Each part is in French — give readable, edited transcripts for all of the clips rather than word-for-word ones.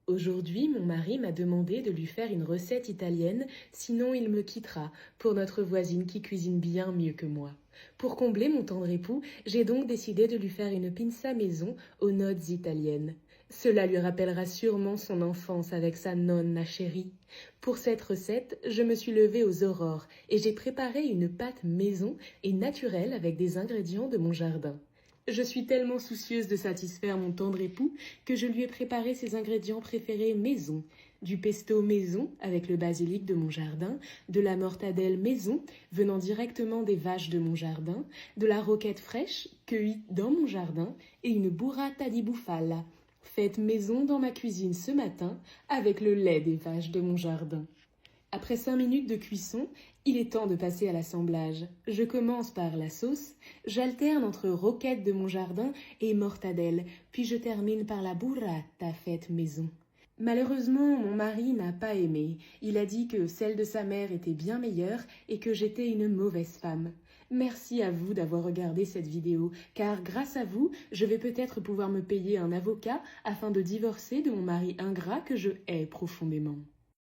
Aujourd'hui, mon mari m'a demandé de lui faire une recette italienne, sinon il me quittera, pour notre voisine qui cuisine bien mieux que moi. Pour combler mon tendre époux, j'ai donc décidé de lui faire une pinza maison aux notes italiennes. Cela lui rappellera sûrement son enfance avec sa nonna chérie. Pour cette recette, je me suis levée aux aurores et j'ai préparé une pâte maison et naturelle avec des ingrédients de mon jardin. Je suis tellement soucieuse de satisfaire mon tendre époux que je lui ai préparé ses ingrédients préférés maison. Du pesto maison avec le basilic de mon jardin, de la mortadelle maison venant directement des vaches de mon jardin, de la roquette fraîche cueillie dans mon jardin et une burrata di bufala faite maison dans ma cuisine ce matin avec le lait des vaches de mon jardin. Après 5 minutes de cuisson, il est temps de passer à l'assemblage. Je commence par la sauce, j'alterne entre roquette de mon jardin et mortadelle, puis je termine par la burrata faite maison. Malheureusement, mon mari n'a pas aimé. Il a dit que celle de sa mère était bien meilleure et que j'étais une mauvaise femme. Merci à vous d'avoir regardé cette vidéo, car grâce à vous, je vais peut-être pouvoir me payer un avocat afin de divorcer de mon mari ingrat que je hais profondément.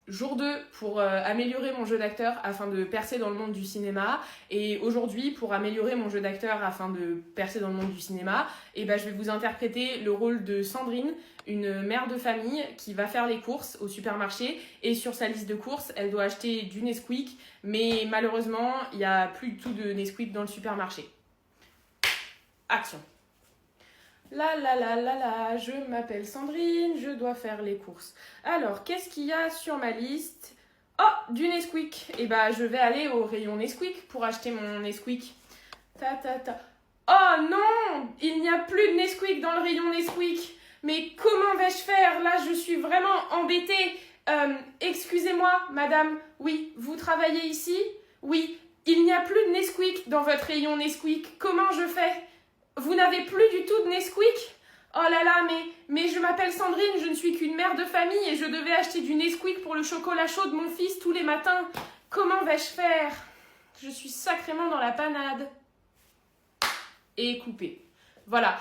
Jour 2 pour améliorer mon jeu d'acteur afin de percer dans le monde du cinéma. Et aujourd'hui, pour améliorer mon jeu d'acteur afin de percer dans le monde du cinéma, je vais vous interpréter le rôle de Sandrine, une mère de famille qui va faire les courses au supermarché. Et sur sa liste de courses, elle doit acheter du Nesquik. Mais malheureusement, il n'y a plus du tout de Nesquik dans le supermarché. Action. Je m'appelle Sandrine, je dois faire les courses. Alors, qu'est-ce qu'il y a sur ma liste? Oh, du Nesquik. Je vais aller au rayon Nesquik pour acheter mon Nesquik. Oh non, il n'y a plus de Nesquik dans le rayon Nesquik. Mais comment vais-je faire? Là, je suis vraiment embêtée. Excusez-moi, madame. Oui, vous travaillez ici? Oui, il n'y a plus de Nesquik dans votre rayon Nesquik. Comment je fais? Vous n'avez plus du tout de Nesquik? Oh là là, mais je m'appelle Sandrine, je ne suis qu'une mère de famille et je devais acheter du Nesquik pour le chocolat chaud de mon fils tous les matins. Comment vais-je faire? Je suis sacrément dans la panade. Et coupé. Voilà,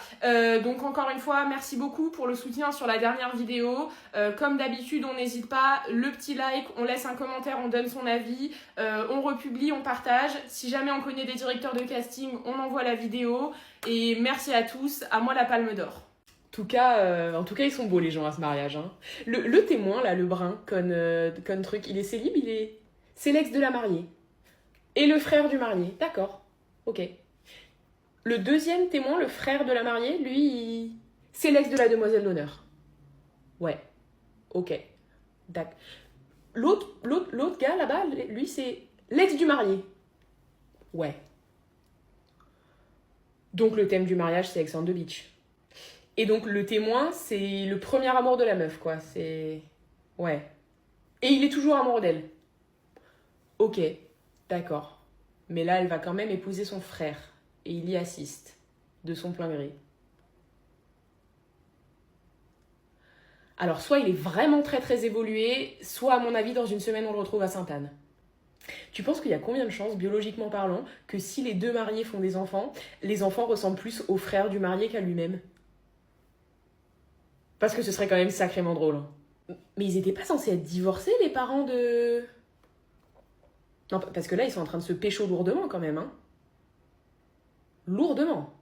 donc encore une fois, merci beaucoup pour le soutien sur la dernière vidéo. Comme d'habitude, on n'hésite pas, le petit like, on laisse un commentaire, on donne son avis, on republie, on partage. Si jamais on connaît des directeurs de casting, on envoie la vidéo. Et merci à tous, à moi la palme d'or. En tout cas, ils sont beaux les gens à ce mariage. Hein. Le témoin, là, le brun, con truc, il est célib, c'est l'ex de la mariée. Et le frère du marié, d'accord, ok. Le deuxième témoin, le frère de la mariée, lui, c'est l'ex de la demoiselle d'honneur. Ouais, ok. D'accord. L'autre gars là-bas, lui, c'est l'ex du marié. Ouais. Donc le thème du mariage, c'est Ex on the Beach. Et donc le témoin, c'est le premier amour de la meuf, quoi. C'est... Ouais. Et il est toujours amoureux d'elle. Ok, d'accord. Mais là, elle va quand même épouser son frère. Et il y assiste. De son plein gré. Alors, soit il est vraiment très très évolué, soit à mon avis, dans une semaine, on le retrouve à Sainte-Anne. Tu penses qu'il y a combien de chances, biologiquement parlant, que si les deux mariés font des enfants, les enfants ressemblent plus au frère du marié qu'à lui-même? Parce que ce serait quand même sacrément drôle. Mais ils étaient pas censés être divorcés, les parents de... Non, parce que là, ils sont en train de se pécho lourdement quand même, hein. Lourdement.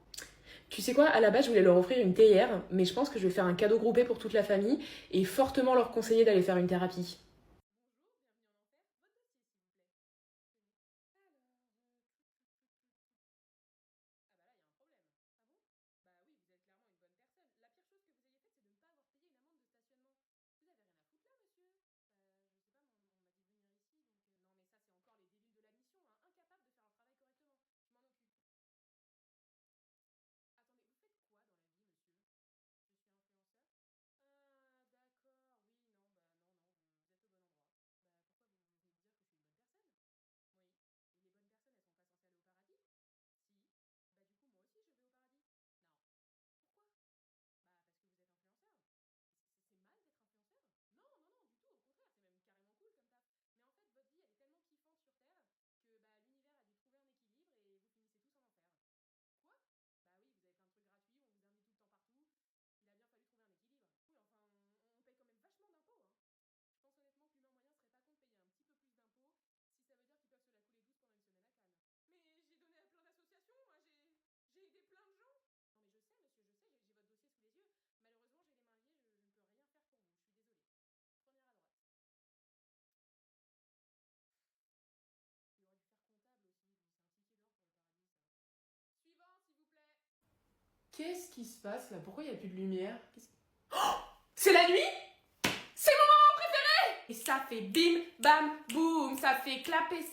Tu sais quoi, à la base, je voulais leur offrir une théière, mais je pense que je vais faire un cadeau groupé pour toute la famille et fortement leur conseiller d'aller faire une thérapie. Qu'est-ce qui se passe là? Pourquoi il n'y a plus de lumière? Oh, c'est la nuit? C'est mon moment préféré! Et ça fait bim, bam, boum, ça fait clapper.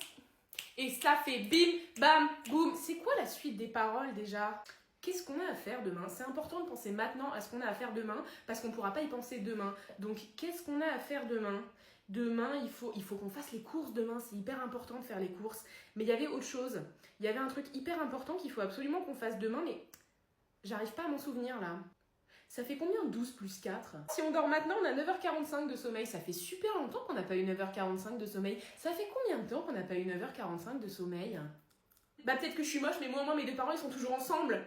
Et ça fait bim, bam, boum. C'est quoi la suite des paroles déjà? Qu'est-ce qu'on a à faire demain? C'est important de penser maintenant à ce qu'on a à faire demain parce qu'on ne pourra pas y penser demain. Donc qu'est-ce qu'on a à faire demain? Demain, il faut qu'on fasse les courses demain. C'est hyper important de faire les courses. Mais il y avait autre chose. Il y avait un truc hyper important qu'il faut absolument qu'on fasse demain, mais j'arrive pas à m'en souvenir là. Ça fait combien 12 plus 4? Si on dort maintenant, on a 9h45 de sommeil. Ça fait super longtemps qu'on n'a pas eu 9h45 de sommeil. Ça fait combien de temps qu'on n'a pas eu 9h45 de sommeil? Bah peut-être que je suis moche, mais moi au moins mes deux parents ils sont toujours ensemble.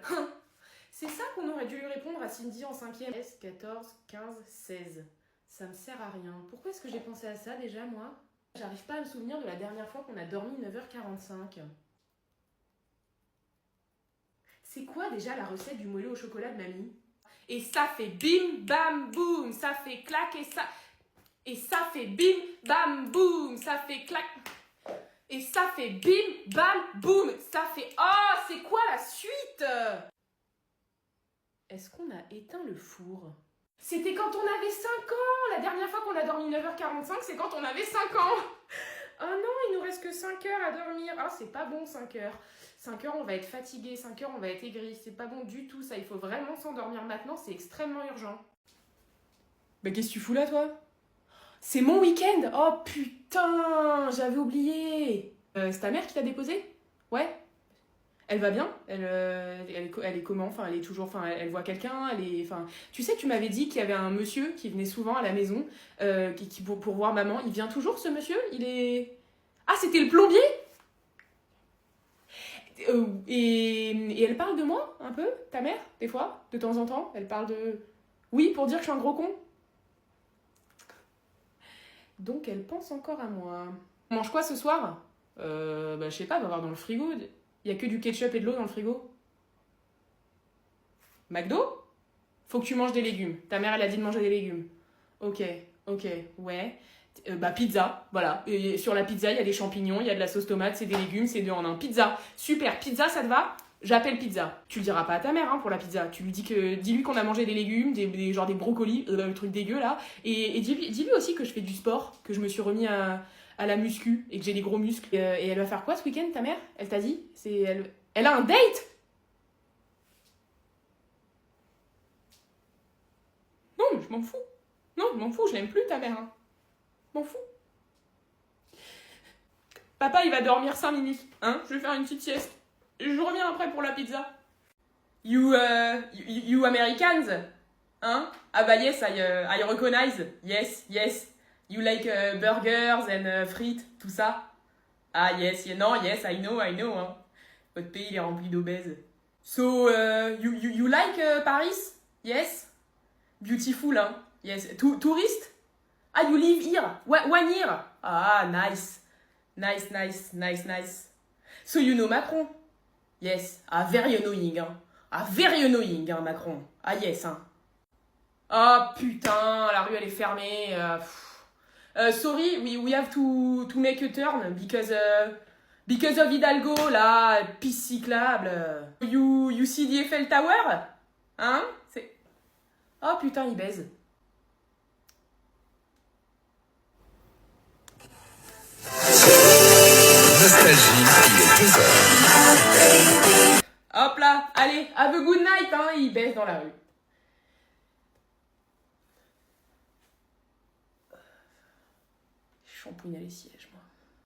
C'est ça qu'on aurait dû lui répondre à Cindy en 5e. 13, 14, 15, 16. Ça me sert à rien. Pourquoi est-ce que j'ai pensé à ça déjà moi? J'arrive pas à me souvenir de la dernière fois qu'on a dormi 9h45. C'est quoi déjà la recette du moelleux au chocolat de mamie? Et ça fait bim, bam, boum, ça fait clac et ça... Et ça fait bim, bam, boum, ça fait clac... Et ça fait bim, bam, boum, ça fait... Oh, c'est quoi la suite? Est-ce qu'on a éteint le four? C'était quand on avait 5 ans. La dernière fois qu'on a dormi 9h45, c'est quand on avait 5 ans. Oh non, il nous reste que 5 heures à dormir. Ah, c'est pas bon 5 heures. 5 heures, on va être fatigué. 5 heures, on va être aigri. C'est pas bon du tout ça. Il faut vraiment s'endormir maintenant. C'est extrêmement urgent. Bah, qu'est-ce que tu fous là, toi? C'est mon week-end. Oh putain, j'avais oublié. C'est ta mère qui t'a déposé? Ouais. Elle va bien? Elle est comment? Enfin, elle est toujours... Enfin, elle voit quelqu'un? Enfin, tu sais, tu m'avais dit qu'il y avait un monsieur qui venait souvent à la maison pour voir maman. Il vient toujours, ce monsieur? Il est... Ah, c'était le plombier? Et elle parle de moi, un peu? Ta mère, des fois? De temps en temps? Elle parle de... Oui, pour dire que je suis un gros con? Donc, elle pense encore à moi. On mange quoi ce soir? Bah, je sais pas, on va voir dans le frigo. Il y a que du ketchup et de l'eau dans le frigo. McDo? Faut que tu manges des légumes. Ta mère, elle a dit de manger des légumes. Ok, ouais. Bah, pizza, voilà. Et sur la pizza, il y a des champignons, il y a de la sauce tomate, c'est des légumes, c'est 2 en 1. Pizza, super. Pizza, ça te va? J'appelle pizza. Tu le diras pas à ta mère pour la pizza. Tu lui dis-lui qu'on a mangé des légumes, genre des brocolis, le truc dégueu là. Et dis-lui aussi que je fais du sport, que je me suis remis à la muscu et que j'ai des gros muscles. Et elle va faire quoi ce week-end, ta mère? Elle t'a dit? Elle a un date? Non, mais je m'en fous. Non, je m'en fous, je l'aime plus ta mère. Je m'en fous. Papa, il va dormir 5 minutes. Je vais faire une petite sieste. Je reviens après pour la pizza. You Americans? Ah bah yes, I recognize. Yes. You like burgers and frites, tout ça? Ah yes, yes, I know. Votre pays, il est rempli d'obèses. So, you like Paris? Yes? Beautiful, Yes. Tourist? Ah, you live here? 1 year? Ah, nice. Nice. So, you know Macron? Yes. Ah, very annoying, Ah, very annoying, Macron. Ah, yes, Ah, putain, la rue, elle est fermée. Sorry, we have to make a turn because of Hidalgo, là, piste cyclable. You see the Eiffel Tower? C'est... Oh, putain, il baise. Nostalgie, il est 2h. Hop là, allez, have a good night, il baisse dans la rue. Shampouine les sièges, moi.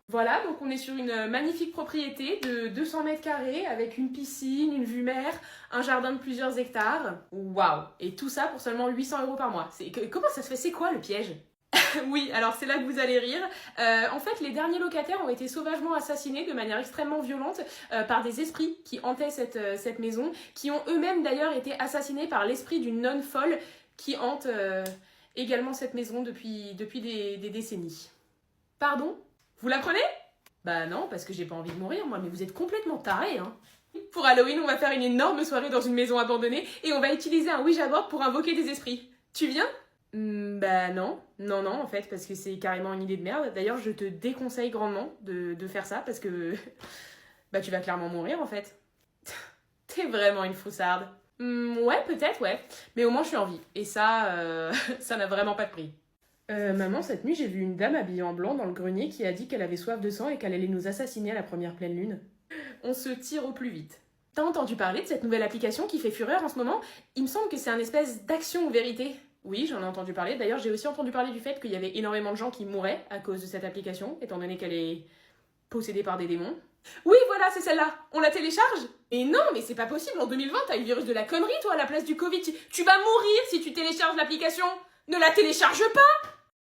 Voilà, donc on est sur une magnifique propriété de 200 mètres carrés avec une piscine, une vue mer, un jardin de plusieurs hectares. Waouh! Et tout ça pour seulement 800 € par mois. Comment ça se fait? C'est quoi le piège? Oui, alors c'est là que vous allez rire. En fait, les derniers locataires ont été sauvagement assassinés de manière extrêmement violente par des esprits qui hantaient cette maison, qui ont eux-mêmes d'ailleurs été assassinés par l'esprit d'une nonne folle qui hante également cette maison depuis des décennies. Pardon? Vous la prenez? Bah non, parce que j'ai pas envie de mourir, moi, mais vous êtes complètement tarés, Pour Halloween, on va faire une énorme soirée dans une maison abandonnée et on va utiliser un Ouija board pour invoquer des esprits. Tu viens? Bah non, en fait, parce que c'est carrément une idée de merde. D'ailleurs, je te déconseille grandement de faire ça parce que bah tu vas clairement mourir, en fait. T'es vraiment une faussarde. Ouais, peut-être, ouais. Mais au moins, je suis en vie. Et ça, ça n'a vraiment pas de prix. Maman, cette nuit, j'ai vu une dame habillée en blanc dans le grenier qui a dit qu'elle avait soif de sang et qu'elle allait nous assassiner à la première pleine lune. On se tire au plus vite. T'as entendu parler de cette nouvelle application qui fait fureur en ce moment? Il me semble que c'est un espèce d'action ou vérité. Oui, j'en ai entendu parler. D'ailleurs, j'ai aussi entendu parler du fait qu'il y avait énormément de gens qui mouraient à cause de cette application, étant donné qu'elle est possédée par des démons. Oui, voilà, c'est celle-là. On la télécharge? Et non, mais c'est pas possible. En 2020, t'as eu le virus de la connerie, toi, à la place du Covid. Tu vas mourir si tu télécharges l'application. Ne la télécharge pas!